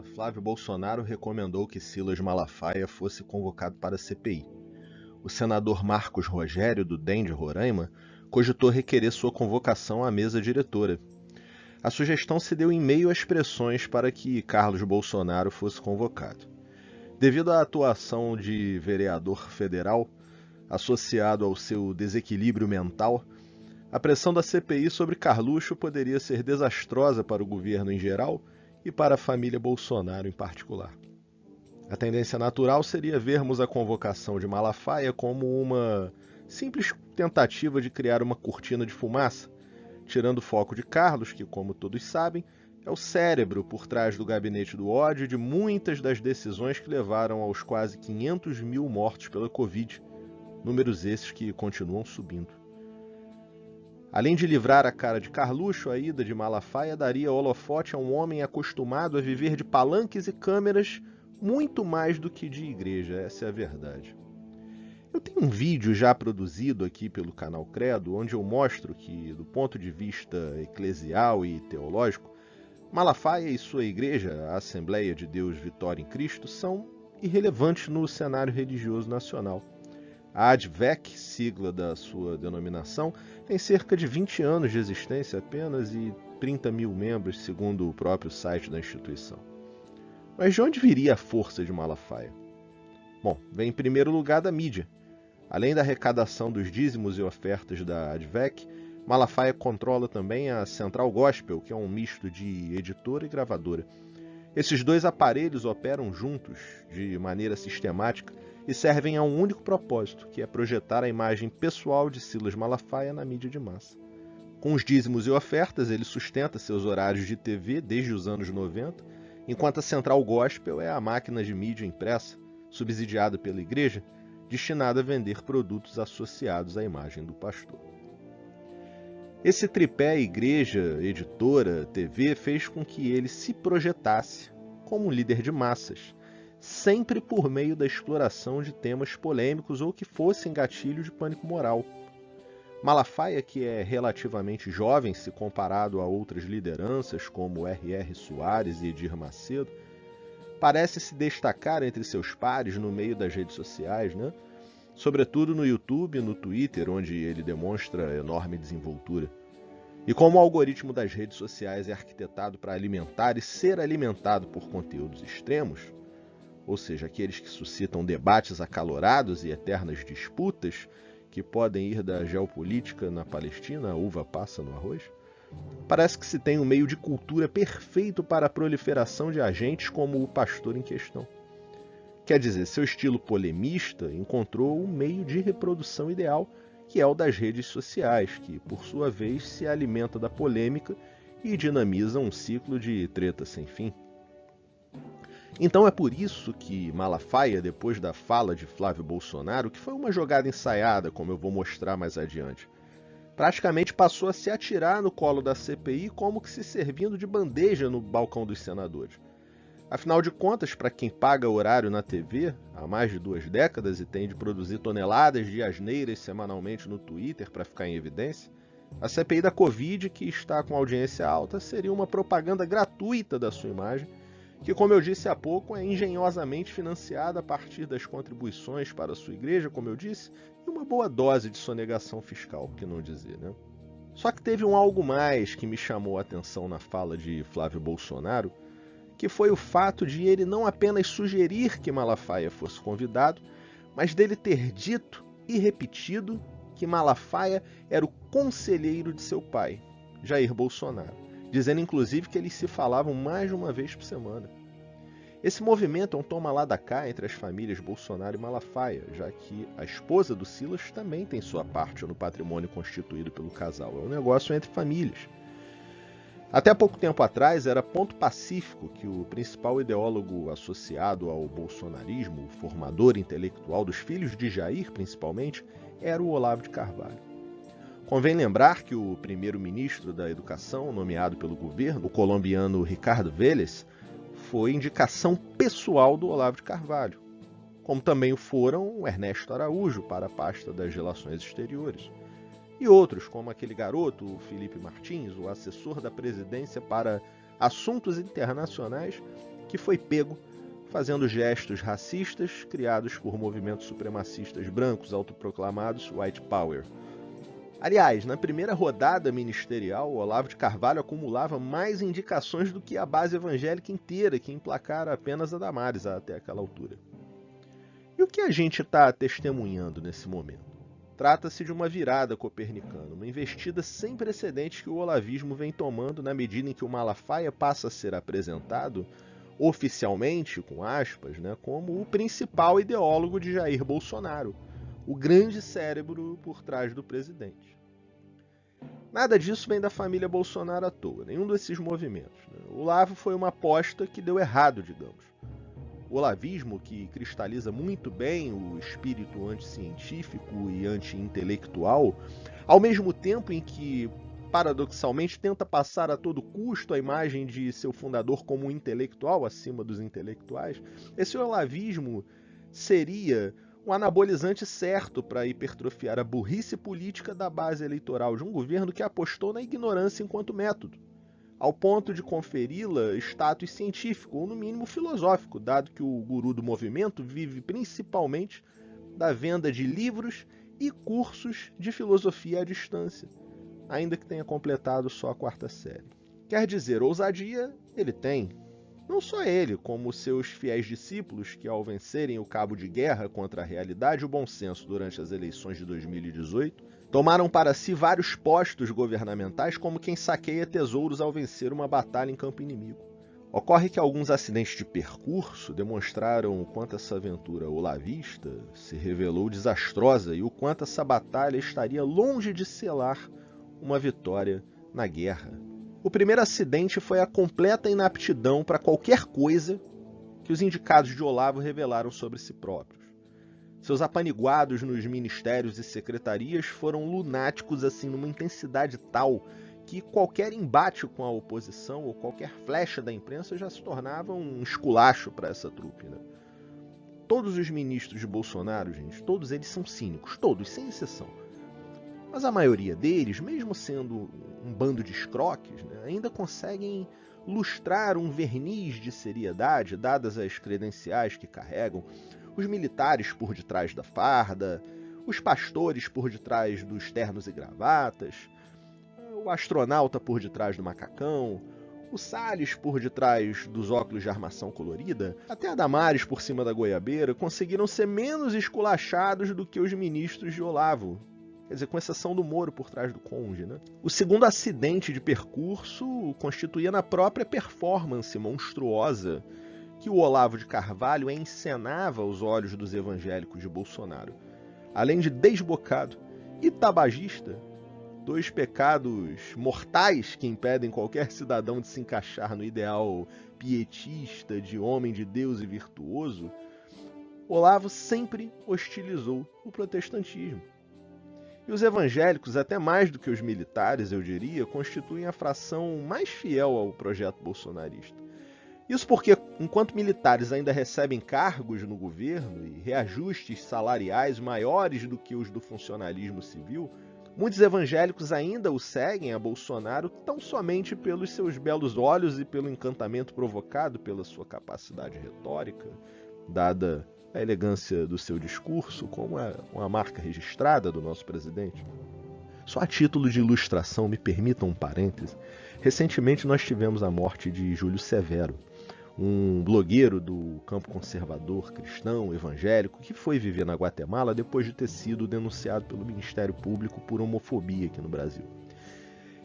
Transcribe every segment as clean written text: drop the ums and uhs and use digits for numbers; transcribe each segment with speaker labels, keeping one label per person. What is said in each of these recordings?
Speaker 1: Flávio Bolsonaro recomendou que Silas Malafaia fosse convocado para a CPI. O senador Marcos Rogério, do DEM de Roraima, cogitou requerer sua convocação à mesa diretora. A sugestão se deu em meio às pressões para que Carlos Bolsonaro fosse convocado. Devido à atuação de vereador federal, associado ao seu desequilíbrio mental, a pressão da CPI sobre Carluxo poderia ser desastrosa para o governo em geral e para a família Bolsonaro em particular. A tendência natural seria vermos a convocação de Malafaia como uma simples tentativa de criar uma cortina de fumaça, tirando o foco de Carlos, que, como todos sabem, é o cérebro por trás do gabinete do ódio e de muitas das decisões que levaram aos quase 500 mil mortos pela Covid, números esses que continuam subindo. Além de livrar a cara de Carluxo, a ida de Malafaia daria holofote a um homem acostumado a viver de palanques e câmeras muito mais do que de igreja, essa é a verdade. Eu tenho um vídeo já produzido aqui pelo canal Credo, onde eu mostro que, do ponto de vista eclesial e teológico, Malafaia e sua igreja, a Assembleia de Deus Vitória em Cristo, são irrelevantes no cenário religioso nacional. A ADVEC, sigla da sua denominação, tem cerca de 20 anos de existência apenas e 30 mil membros, segundo o próprio site da instituição. Mas de onde viria a força de Malafaia? Bom, vem em primeiro lugar da mídia. Além da arrecadação dos dízimos e ofertas da ADVEC, Malafaia controla também a Central Gospel, que é um misto de editora e gravadora. Esses dois aparelhos operam juntos, de maneira sistemática, e servem a um único propósito, que é projetar a imagem pessoal de Silas Malafaia na mídia de massa. Com os dízimos e ofertas, ele sustenta seus horários de TV desde os anos 90, enquanto a Central Gospel é a máquina de mídia impressa, subsidiada pela igreja, destinada a vender produtos associados à imagem do pastor. Esse tripé igreja, editora, TV fez com que ele se projetasse como um líder de massas, sempre por meio da exploração de temas polêmicos ou que fossem gatilho de pânico moral. Malafaia, que é relativamente jovem se comparado a outras lideranças como R.R. Soares e Edir Macedo, parece se destacar entre seus pares no meio das redes sociais, né? Sobretudo no YouTube e no Twitter, onde ele demonstra enorme desenvoltura. E como o algoritmo das redes sociais é arquitetado para alimentar e ser alimentado por conteúdos extremos, ou seja, aqueles que suscitam debates acalorados e eternas disputas, que podem ir da geopolítica na Palestina à uva passa no arroz, parece que se tem um meio de cultura perfeito para a proliferação de agentes como o pastor em questão. Quer dizer, seu estilo polemista encontrou um meio de reprodução ideal, que é o das redes sociais, que, por sua vez, se alimenta da polêmica e dinamiza um ciclo de treta sem fim. Então é por isso que Malafaia, depois da fala de Flávio Bolsonaro, que foi uma jogada ensaiada, como eu vou mostrar mais adiante, praticamente passou a se atirar no colo da CPI como que se servindo de bandeja no balcão dos senadores. Afinal de contas, para quem paga horário na TV há mais de 2 décadas e tem de produzir toneladas de asneiras semanalmente no Twitter para ficar em evidência, a CPI da Covid, que está com audiência alta, seria uma propaganda gratuita da sua imagem, que, como eu disse há pouco, é engenhosamente financiada a partir das contribuições para a sua igreja, como eu disse, e uma boa dose de sonegação fiscal, que não dizer, né? Só que teve um algo mais que me chamou a atenção na fala de Flávio Bolsonaro, que foi o fato de ele não apenas sugerir que Malafaia fosse convidado, mas dele ter dito e repetido que Malafaia era o conselheiro de seu pai, Jair Bolsonaro, dizendo inclusive que eles se falavam mais de uma vez por semana. Esse movimento é um toma lá da cá entre as famílias Bolsonaro e Malafaia, já que a esposa do Silas também tem sua parte no patrimônio constituído pelo casal. É um negócio entre famílias. Até pouco tempo atrás, era ponto pacífico que o principal ideólogo associado ao bolsonarismo, o formador intelectual dos filhos de Jair, principalmente, era o Olavo de Carvalho. Convém lembrar que o primeiro-ministro da Educação, nomeado pelo governo, o colombiano Ricardo Vélez, foi indicação pessoal do Olavo de Carvalho, como também o foram o Ernesto Araújo para a pasta das Relações Exteriores. E outros, como aquele garoto, o Felipe Martins, o assessor da presidência para assuntos internacionais, que foi pego fazendo gestos racistas criados por movimentos supremacistas brancos autoproclamados White Power. Aliás, na primeira rodada ministerial, Olavo de Carvalho acumulava mais indicações do que a base evangélica inteira, que emplacara apenas a Damares até aquela altura. E o que a gente está testemunhando nesse momento? Trata-se de uma virada copernicana, uma investida sem precedentes que o olavismo vem tomando na medida em que o Malafaia passa a ser apresentado oficialmente, com aspas, como o principal ideólogo de Jair Bolsonaro, o grande cérebro por trás do presidente. Nada disso vem da família Bolsonaro à toa, nenhum desses movimentos. O Olavo foi uma aposta que deu errado, digamos. O olavismo, que cristaliza muito bem o espírito anticientífico e anti-intelectual, ao mesmo tempo em que, paradoxalmente, tenta passar a todo custo a imagem de seu fundador como um intelectual acima dos intelectuais, esse olavismo seria um anabolizante certo para hipertrofiar a burrice política da base eleitoral de um governo que apostou na ignorância enquanto método, ao ponto de conferi-la status científico, ou no mínimo filosófico, dado que o guru do movimento vive principalmente da venda de livros e cursos de filosofia à distância, ainda que tenha completado só a 4ª série. Quer dizer, ousadia ele tem. Não só ele, como seus fiéis discípulos, que ao vencerem o cabo de guerra contra a realidade e o bom senso durante as eleições de 2018, tomaram para si vários postos governamentais como quem saqueia tesouros ao vencer uma batalha em campo inimigo. Ocorre que alguns acidentes de percurso demonstraram o quanto essa aventura olavista se revelou desastrosa e o quanto essa batalha estaria longe de selar uma vitória na guerra. O primeiro acidente foi a completa inaptidão para qualquer coisa que os indicados de Olavo revelaram sobre si próprios. Seus apaniguados nos ministérios e secretarias foram lunáticos assim numa intensidade tal que qualquer embate com a oposição ou qualquer flecha da imprensa já se tornava um esculacho para essa trupe. Todos os ministros de Bolsonaro, gente, todos eles são cínicos, todos, sem exceção. Mas a maioria deles, mesmo sendo um bando de escroques, ainda conseguem lustrar um verniz de seriedade, dadas as credenciais que carregam, os militares por detrás da farda, os pastores por detrás dos ternos e gravatas, o astronauta por detrás do macacão, o Salles por detrás dos óculos de armação colorida, até a Damares por cima da goiabeira, conseguiram ser menos esculachados do que os ministros de Olavo. Quer dizer, com exceção do Moro por trás do conge. O segundo acidente de percurso constituía na própria performance monstruosa que o Olavo de Carvalho encenava aos olhos dos evangélicos de Bolsonaro. Além de desbocado e tabagista, 2 pecados mortais que impedem qualquer cidadão de se encaixar no ideal pietista de homem de Deus e virtuoso, Olavo sempre hostilizou o protestantismo. E os evangélicos, até mais do que os militares, eu diria, constituem a fração mais fiel ao projeto bolsonarista. Isso porque, enquanto militares ainda recebem cargos no governo e reajustes salariais maiores do que os do funcionalismo civil, muitos evangélicos ainda o seguem a Bolsonaro tão somente pelos seus belos olhos e pelo encantamento provocado pela sua capacidade retórica, dada a elegância do seu discurso, como uma marca registrada do nosso presidente. Só a título de ilustração, me permitam um parêntese, recentemente nós tivemos a morte de Júlio Severo, um blogueiro do campo conservador, cristão, evangélico, que foi viver na Guatemala depois de ter sido denunciado pelo Ministério Público por homofobia aqui no Brasil.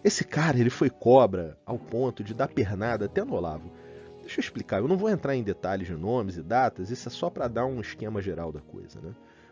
Speaker 1: Esse cara, ele foi cobra ao ponto de dar pernada até no Olavo. Deixa eu explicar, eu não vou entrar em detalhes de nomes e datas, isso é só para dar um esquema geral da coisa.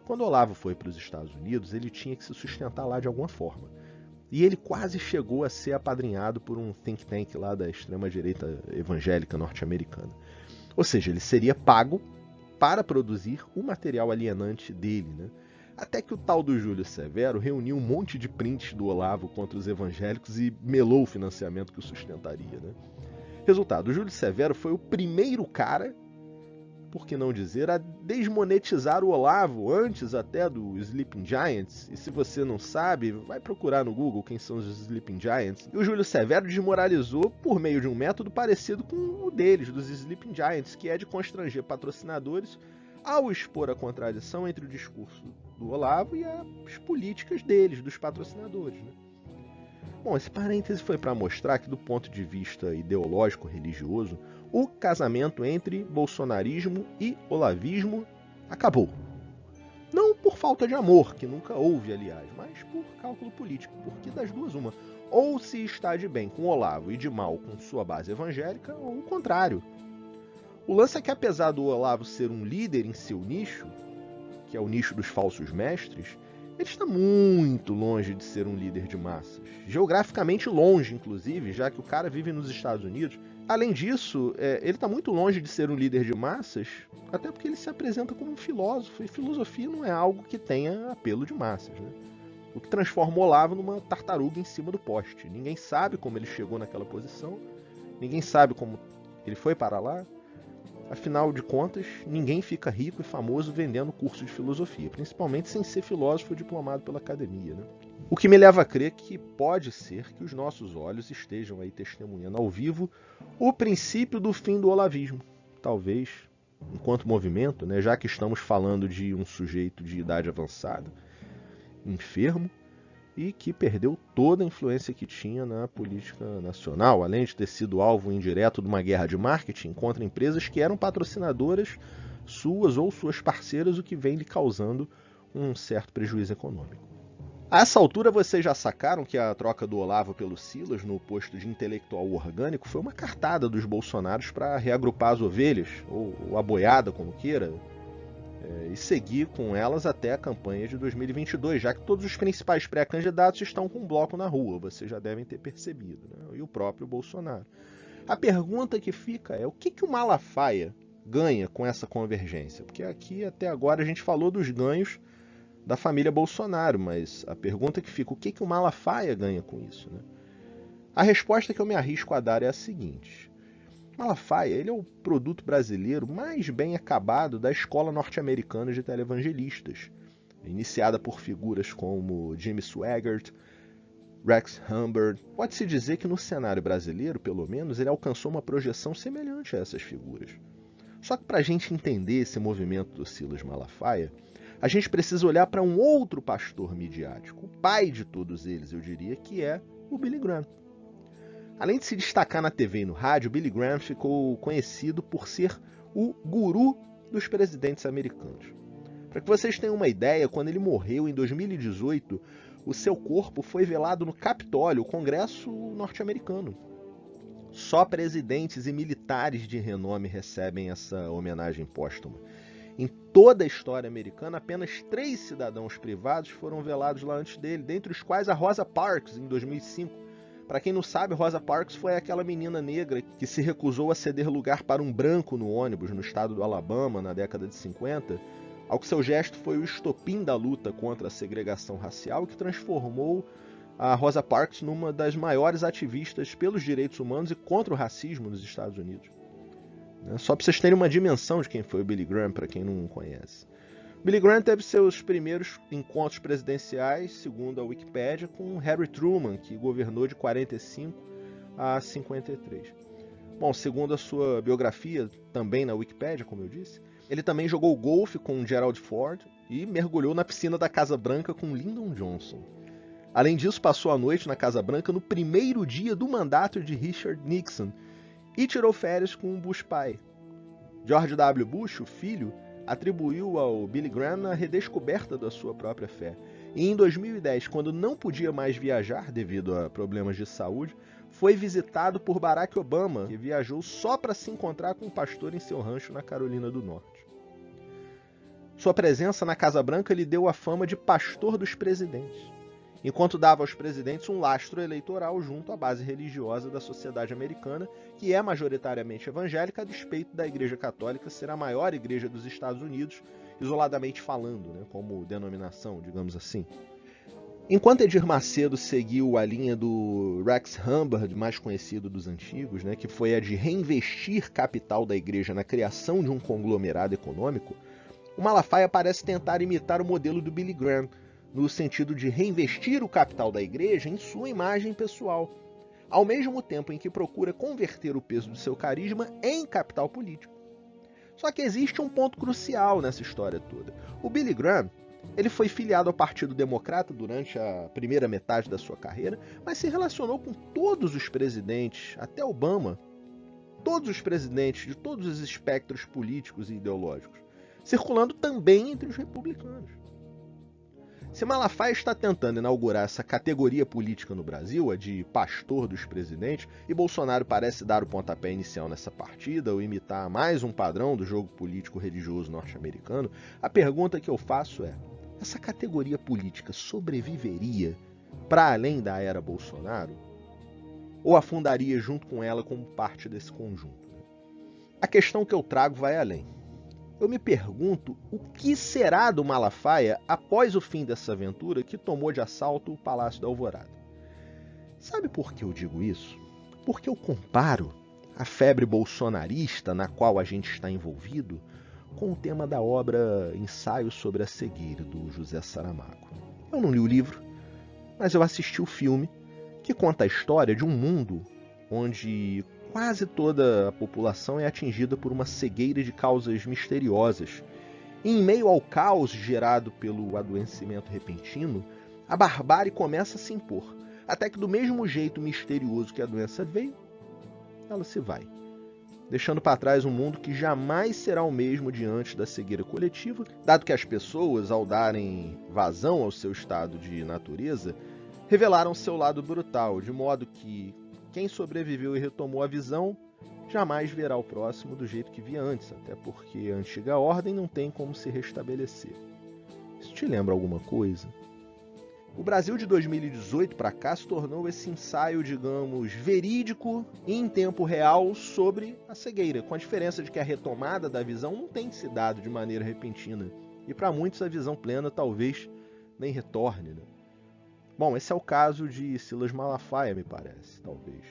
Speaker 1: Quando o Olavo foi para os Estados Unidos, ele tinha que se sustentar lá de alguma forma. E ele quase chegou a ser apadrinhado por um think tank lá da extrema-direita evangélica norte-americana. Ou seja, ele seria pago para produzir o material alienante dele. Até que o tal do Júlio Severo reuniu um monte de prints do Olavo contra os evangélicos e melou o financiamento que o sustentaria. Resultado, o Júlio Severo foi o primeiro cara por que não dizer, a desmonetizar o Olavo, antes até do Sleeping Giants. E se você não sabe, vai procurar no Google quem são os Sleeping Giants. E o Júlio Severo desmoralizou por meio de um método parecido com o deles, dos Sleeping Giants, que é de constranger patrocinadores ao expor a contradição entre o discurso do Olavo e as políticas deles, dos patrocinadores, né? Bom, esse parêntese foi para mostrar que, do ponto de vista ideológico-religioso, o casamento entre bolsonarismo e olavismo acabou. Não por falta de amor, que nunca houve, aliás, mas por cálculo político, porque das duas uma. Ou se está de bem com Olavo e de mal com sua base evangélica, ou o contrário. O lance é que, apesar do Olavo ser um líder em seu nicho, que é o nicho dos falsos mestres, ele está muito longe de ser um líder de massas. Geograficamente longe, inclusive, já que o cara vive nos Estados Unidos. Além disso, ele está muito longe de ser um líder de massas, até porque ele se apresenta como um filósofo, e filosofia não é algo que tenha apelo de massas, né? O que transforma o Olavo numa tartaruga em cima do poste. Ninguém sabe como ele chegou naquela posição, ninguém sabe como ele foi para lá. Afinal de contas, ninguém fica rico e famoso vendendo curso de filosofia, principalmente sem ser filósofo diplomado pela academia, né? O que me leva a crer que pode ser que os nossos olhos estejam aí testemunhando ao vivo o princípio do fim do olavismo. Talvez, enquanto movimento, né, já que estamos falando de um sujeito de idade avançada, enfermo, e que perdeu toda a influência que tinha na política nacional, além de ter sido alvo indireto de uma guerra de marketing contra empresas que eram patrocinadoras suas ou suas parceiras, o que vem lhe causando um certo prejuízo econômico. A essa altura vocês já sacaram que a troca do Olavo pelo Silas no posto de intelectual orgânico foi uma cartada dos bolsonaros para reagrupar as ovelhas, ou a boiada, como queira, e seguir com elas até a campanha de 2022, já que todos os principais pré-candidatos estão com um bloco na rua, vocês já devem ter percebido, né? E o próprio Bolsonaro. A pergunta que fica é: o que o Malafaia ganha com essa convergência? Porque aqui até agora a gente falou dos ganhos da família Bolsonaro, mas a pergunta que fica: o que o Malafaia ganha com isso, né? A resposta que eu me arrisco a dar é a seguinte: Malafaia, ele é o produto brasileiro mais bem acabado da escola norte-americana de televangelistas, iniciada por figuras como Jimmy Swaggart, Rex Humbard. Pode-se dizer que no cenário brasileiro, pelo menos, ele alcançou uma projeção semelhante a essas figuras. Só que para a gente entender esse movimento do Silas Malafaia, a gente precisa olhar para um outro pastor midiático, o pai de todos eles, eu diria, que é o Billy Graham. Além de se destacar na TV e no rádio, Billy Graham ficou conhecido por ser o guru dos presidentes americanos. Para que vocês tenham uma ideia, quando ele morreu em 2018, o seu corpo foi velado no Capitólio, o Congresso norte-americano. Só presidentes e militares de renome recebem essa homenagem póstuma. Em toda a história americana, apenas 3 cidadãos privados foram velados lá antes dele, dentre os quais a Rosa Parks, em 2005. Para quem não sabe, Rosa Parks foi aquela menina negra que se recusou a ceder lugar para um branco no ônibus no estado do Alabama na década de 50, ao que seu gesto foi o estopim da luta contra a segregação racial, que transformou a Rosa Parks numa das maiores ativistas pelos direitos humanos e contra o racismo nos Estados Unidos. Só para vocês terem uma dimensão de quem foi o Billy Graham, para quem não conhece. Billy Graham teve seus primeiros encontros presidenciais, segundo a Wikipédia, com Harry Truman, que governou de 45 a 53. Bom, segundo a sua biografia, também na Wikipédia, como eu disse, ele também jogou golfe com Gerald Ford e mergulhou na piscina da Casa Branca com Lyndon Johnson. Além disso, passou a noite na Casa Branca no primeiro dia do mandato de Richard Nixon e tirou férias com o Bush pai. George W. Bush, o filho, atribuiu ao Billy Graham a redescoberta da sua própria fé. E em 2010, quando não podia mais viajar devido a problemas de saúde, foi visitado por Barack Obama, que viajou só para se encontrar com um pastor em seu rancho na Carolina do Norte. Sua presença na Casa Branca lhe deu a fama de pastor dos presidentes, enquanto dava aos presidentes um lastro eleitoral junto à base religiosa da sociedade americana, que é majoritariamente evangélica, a despeito da Igreja Católica ser a maior igreja dos Estados Unidos, isoladamente falando, como denominação, digamos assim. Enquanto Edir Macedo seguiu a linha do Rex Humbard, mais conhecido dos antigos, que foi a de reinvestir capital da igreja na criação de um conglomerado econômico, o Malafaia parece tentar imitar o modelo do Billy Graham, no sentido de reinvestir o capital da igreja em sua imagem pessoal, ao mesmo tempo em que procura converter o peso do seu carisma em capital político. Só que existe um ponto crucial nessa história toda. O Billy Graham, ele foi filiado ao Partido Democrata durante a primeira metade da sua carreira, mas se relacionou com todos os presidentes, até Obama, todos os presidentes de todos os espectros políticos e ideológicos, circulando também entre os republicanos. Se Malafaia está tentando inaugurar essa categoria política no Brasil, a de pastor dos presidentes, e Bolsonaro parece dar o pontapé inicial nessa partida, ou imitar mais um padrão do jogo político religioso norte-americano, a pergunta que eu faço é: essa categoria política sobreviveria para além da era Bolsonaro? Ou afundaria junto com ela como parte desse conjunto? A questão que eu trago vai além. Eu me pergunto o que será do Malafaia após o fim dessa aventura que tomou de assalto o Palácio da Alvorada. Sabe por que eu digo isso? Porque eu comparo a febre bolsonarista na qual a gente está envolvido com o tema da obra Ensaio sobre a Cegueira, do José Saramago. Eu não li o livro, mas eu assisti o filme que conta a história de um mundo onde quase toda a população é atingida por uma cegueira de causas misteriosas. E em meio ao caos gerado pelo adoecimento repentino, a barbárie começa a se impor, até que do mesmo jeito misterioso que a doença veio, ela se vai, deixando para trás um mundo que jamais será o mesmo diante da cegueira coletiva, dado que as pessoas, ao darem vazão ao seu estado de natureza, revelaram seu lado brutal, de modo que quem sobreviveu e retomou a visão jamais verá o próximo do jeito que via antes, até porque a antiga ordem não tem como se restabelecer. Isso te lembra alguma coisa? O Brasil de 2018 para cá se tornou esse ensaio, digamos, verídico e em tempo real sobre a cegueira, com a diferença de que a retomada da visão não tem se dado de maneira repentina. E para muitos a visão plena talvez nem retorne. Bom, esse é o caso de Silas Malafaia, me parece, talvez.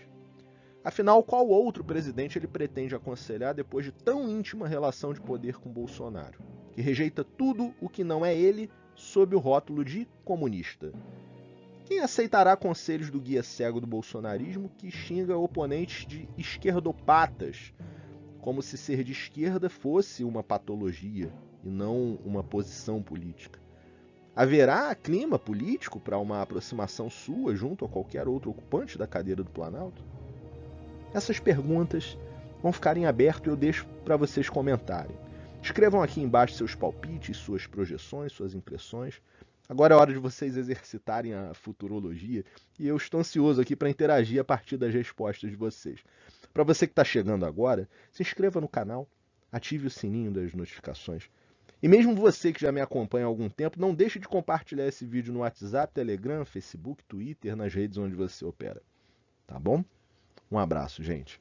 Speaker 1: Afinal, qual outro presidente ele pretende aconselhar depois de tão íntima relação de poder com Bolsonaro, que rejeita tudo o que não é ele sob o rótulo de comunista? Quem aceitará conselhos do guia cego do bolsonarismo que xinga oponentes de esquerdopatas, como se ser de esquerda fosse uma patologia e não uma posição política? Haverá clima político para uma aproximação sua junto a qualquer outro ocupante da cadeira do Planalto? Essas perguntas vão ficar em aberto e eu deixo para vocês comentarem. Escrevam aqui embaixo seus palpites, suas projeções, suas impressões. Agora é hora de vocês exercitarem a futurologia e eu estou ansioso aqui para interagir a partir das respostas de vocês. Para você que está chegando agora, se inscreva no canal, ative o sininho das notificações. E mesmo você que já me acompanha há algum tempo, não deixe de compartilhar esse vídeo no WhatsApp, Telegram, Facebook, Twitter, nas redes onde você opera. Tá bom? Um abraço, gente.